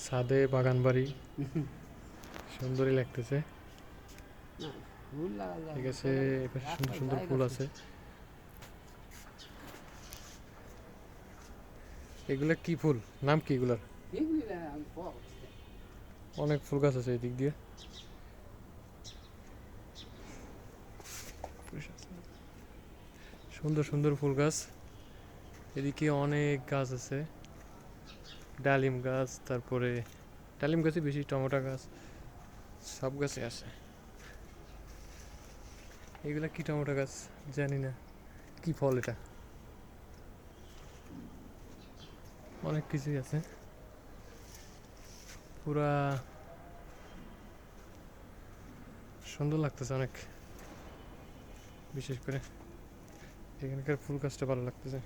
ছাদে বাগান বাড়ি সুন্দরই লাগতেছে। না, ফুল লাগা যায় ঠিক না, আছে, তবে এপাশে সুন্দর রাখার সুন্দর জায়গা ফুল আছে। আছে। এগুলা কি ফুল, নাম কি এগুলার? এগুলি না, আমি পাবো না। অনেক ফুল গাছ আছে এই দিক দিয়ে। সুন্দর সুন্দর ফুল গাছ। এদিকে অনেক গাছ আছে, ডালিম গাছ, তারপরে ডালিম গাছে বেশি, টমেটো গাছ, সব গাছে আছে। এগুলা কি টমেটো গাছ জানি না, কি ফল এটা, অনেক কিছুই আছে। পুরা সুন্দর লাগতেছে অনেক, বিশেষ করে এখানকার ফুল গাছটা ভালো লাগতেছে।